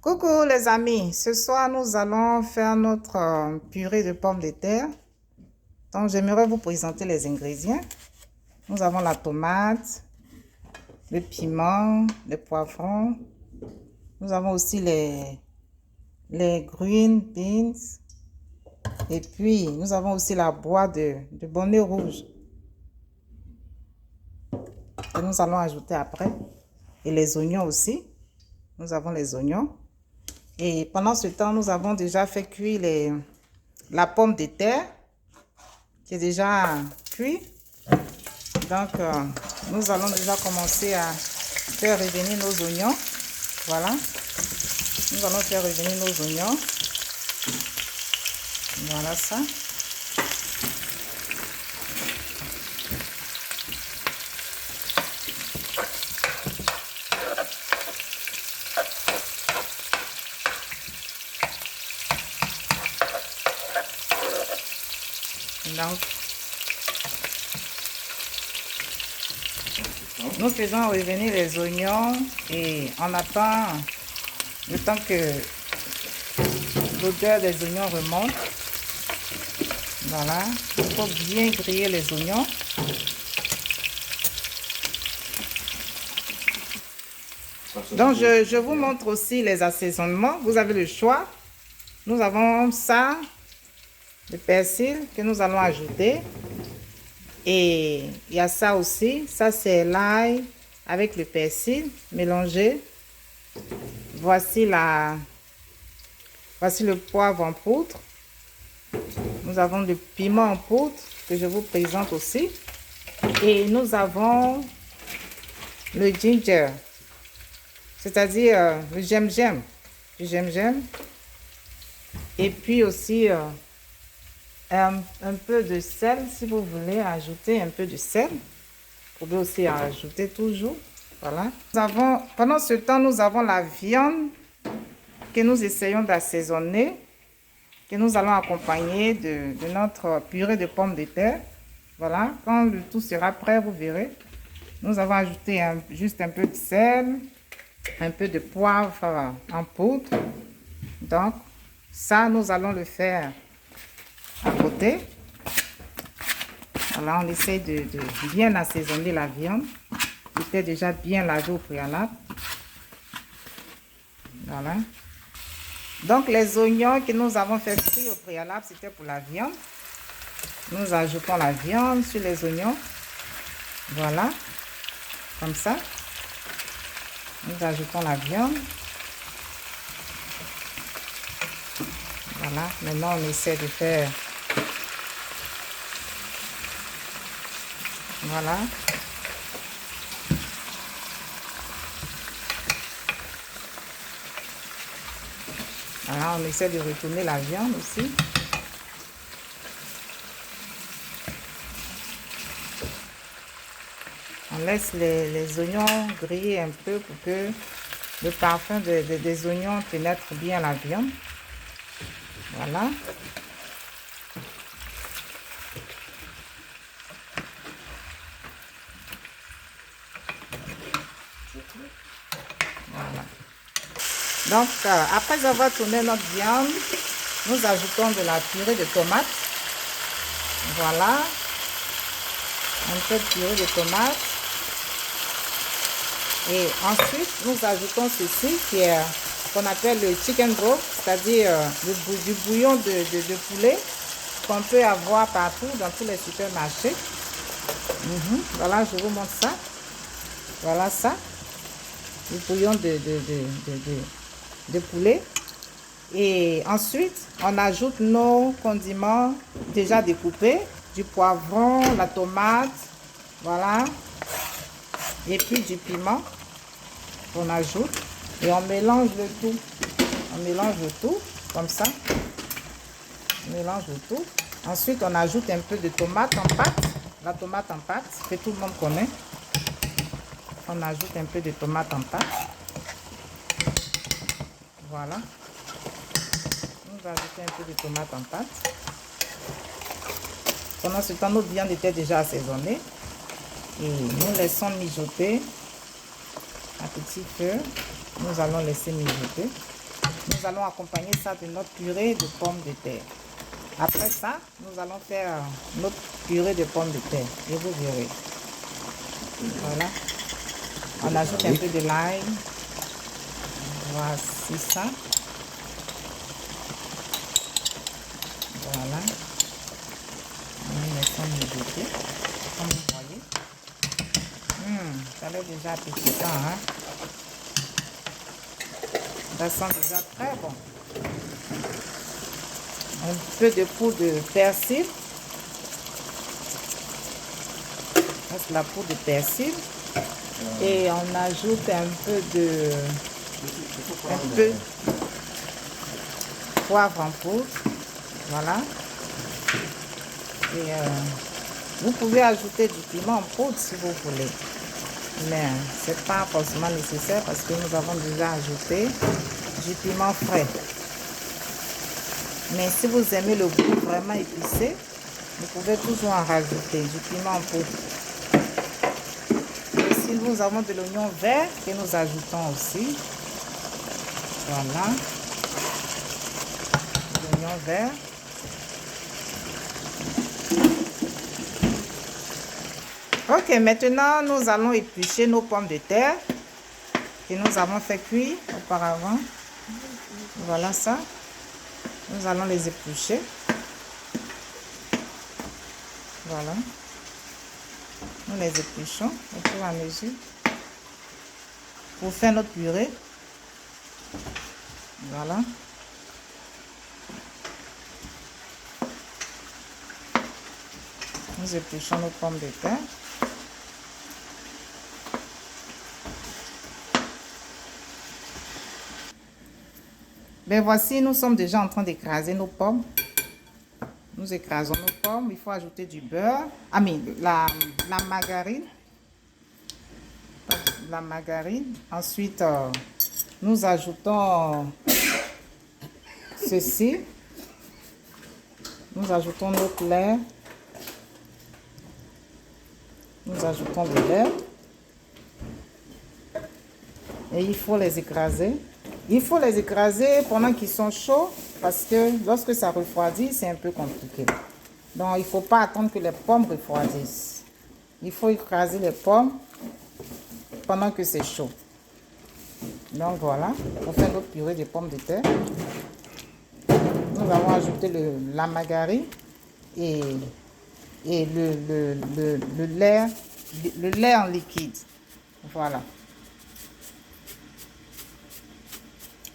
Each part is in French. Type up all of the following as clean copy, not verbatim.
Coucou les amis, ce soir nous allons faire notre purée de pommes de terre. Donc j'aimerais vous présenter les ingrédients. Nous avons la tomate, le piment, le poivron. Nous avons aussi les green beans. Et puis nous avons aussi la boîte de bonnet rouge que nous allons ajouter après. Et les oignons aussi. Nous avons les oignons. Et pendant ce temps, nous avons déjà fait cuire la pomme de terre qui est déjà cuite. Donc, nous allons déjà commencer à faire revenir nos oignons. Voilà. Nous allons faire revenir nos oignons. Voilà ça. Donc, nous faisons revenir les oignons et on attend le temps que l'odeur des oignons remonte. Voilà, il faut bien griller les oignons. Donc, je vous montre aussi les assaisonnements. Vous avez le choix. Nous avons ça, le persil que nous allons ajouter. Et il y a ça aussi. Ça, c'est l'ail avec le persil mélangé. Voici le poivre en poudre. Nous avons le piment en poudre que je vous présente aussi. Et nous avons le ginger, c'est-à-dire le gingembre, du gingembre. Et puis aussi un peu de sel, si vous voulez ajouter un peu de sel. Vous pouvez aussi en ajouter toujours. Voilà. Pendant ce temps, nous avons la viande que nous essayons d'assaisonner, que nous allons accompagner de notre purée de pommes de terre. Voilà, quand le tout sera prêt, vous verrez. Nous avons ajouté juste un peu de sel, un peu de poivre en poudre. Donc, ça, nous allons le faire à côté. Voilà, on essaie de bien assaisonner la viande. Qui était déjà bien lavée au préalable. Voilà. Donc, les oignons que nous avons fait frire au préalable, c'était pour la viande. Nous ajoutons la viande sur les oignons. Voilà. Comme ça. Nous ajoutons la viande. Voilà. Maintenant, on essaie de faire. Voilà. Voilà, on essaie de retourner la viande aussi. On laisse les oignons griller un peu pour que le parfum des oignons pénètre bien la viande. Voilà. Voilà. Donc, après avoir tourné notre viande, nous ajoutons de la purée de tomates. Voilà. Un peu de purée de tomates. Et ensuite, nous ajoutons ceci qui est qu'on appelle le chicken broth, c'est-à-dire du bouillon de poulet qu'on peut avoir partout dans tous les supermarchés. Voilà, je vous montre ça. Voilà ça. Du bouillon de poulet. Et ensuite, on ajoute nos condiments déjà découpés, du poivron, la tomate, voilà, et puis du piment qu'on ajoute et on mélange le tout. On mélange le tout comme ça. On mélange le tout. Ensuite, on ajoute un peu de tomate en pâte, la tomate en pâte que tout le monde connaît. On ajoute un peu de tomate en pâte. Voilà. On va ajouter un peu de tomate en pâte. Pendant ce temps, notre viande était déjà assaisonnée. Et nous laissons mijoter à petit feu. Nous allons laisser mijoter. Nous allons accompagner ça de notre purée de pommes de terre. Après ça, nous allons faire notre purée de pommes de terre. Et vous verrez. Voilà. On ajoute un peu de l'ail. Voici ça. Voilà. Nous laissons mijoter. Comme vous voyez. Ça a l'air déjà appétissant. Hein? Ça sent déjà très bon. Un peu de poudre de persil. Ça, c'est la poudre de persil. Et on ajoute un peu de poivre en poudre. Voilà. Et vous pouvez ajouter du piment en poudre si vous voulez. Mais ce n'est pas forcément nécessaire parce que nous avons déjà ajouté du piment frais. Mais si vous aimez le goût vraiment épicé, vous pouvez toujours en rajouter du piment en poudre. Ici, nous avons de l'oignon vert que nous ajoutons aussi. Voilà. L'oignon vert. Ok, maintenant, nous allons éplucher nos pommes de terre que nous avons fait cuire auparavant. Voilà ça. Nous allons les éplucher. Voilà. Nous les épluchons au fur et à mesure pour faire notre purée. Voilà. Nous épluchons nos pommes de terre. Ben voici, nous sommes déjà en train d'écraser nos pommes. Nous écrasons nos pommes. Il faut ajouter du beurre. Ah mais la margarine. La margarine. Ensuite, nous ajoutons ceci. Nous ajoutons notre lait. Nous ajoutons le lait. Et il faut les écraser. Il faut les écraser pendant qu'ils sont chauds parce que lorsque ça refroidit, c'est un peu compliqué. Donc, il ne faut pas attendre que les pommes refroidissent. Il faut écraser les pommes pendant que c'est chaud. Donc, voilà. On fait notre purée de pommes de terre. Nous avons ajouté la margarine et le lait en liquide. Voilà.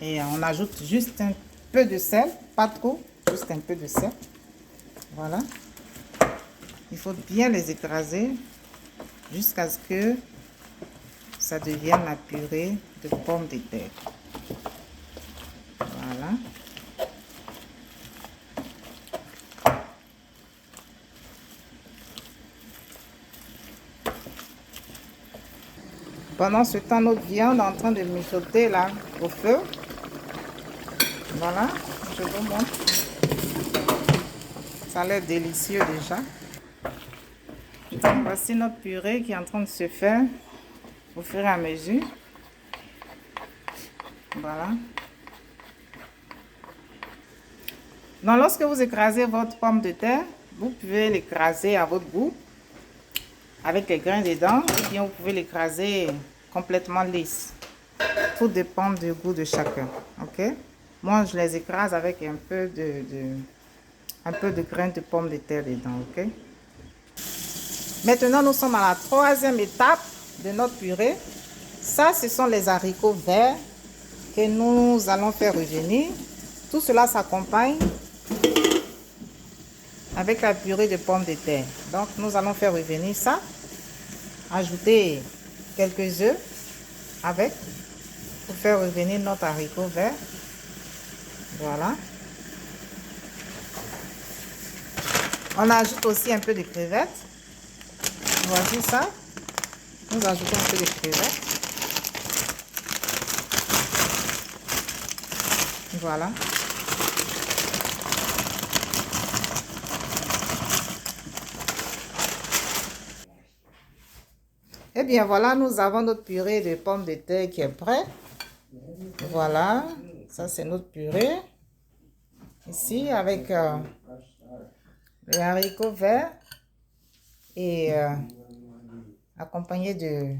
Et on ajoute juste un peu de sel, pas trop, juste un peu de sel. Voilà. Il faut bien les écraser jusqu'à ce que ça devienne la purée de pommes de terre. Voilà. Pendant ce temps, notre viande est en train de mijoter là au feu. Voilà, je vous montre. Ça a l'air délicieux déjà. Donc, voici notre purée qui est en train de se faire au fur et à mesure. Voilà. Donc, lorsque vous écrasez votre pomme de terre, vous pouvez l'écraser à votre goût, avec les grains dedans, ou bien vous pouvez l'écraser complètement lisse. Tout dépend du goût de chacun. Ok? Moi, je les écrase avec un peu de grains de pommes de terre dedans. Ok? Maintenant, nous sommes à la troisième étape de notre purée. Ça, ce sont les haricots verts que nous allons faire revenir. Tout cela s'accompagne avec la purée de pommes de terre. Donc, nous allons faire revenir ça. Ajouter quelques œufs avec pour faire revenir notre haricot vert. Voilà. On ajoute aussi un peu de crevettes. Voici ça. Nous ajoutons un peu de crevettes. Voilà. Et bien voilà, nous avons notre purée de pommes de terre qui est prête. Voilà. Ça, c'est notre purée. Ici, avec le haricot vert et accompagné de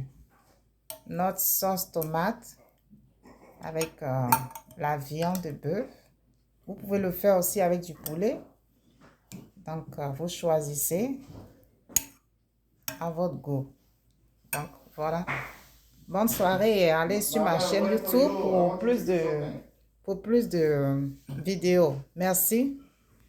notre sauce tomate avec la viande de bœuf. Vous pouvez le faire aussi avec du poulet. Donc, vous choisissez à votre goût. Donc, voilà. Bonne soirée et allez sur ma chaîne YouTube pour plus de vidéos. Merci.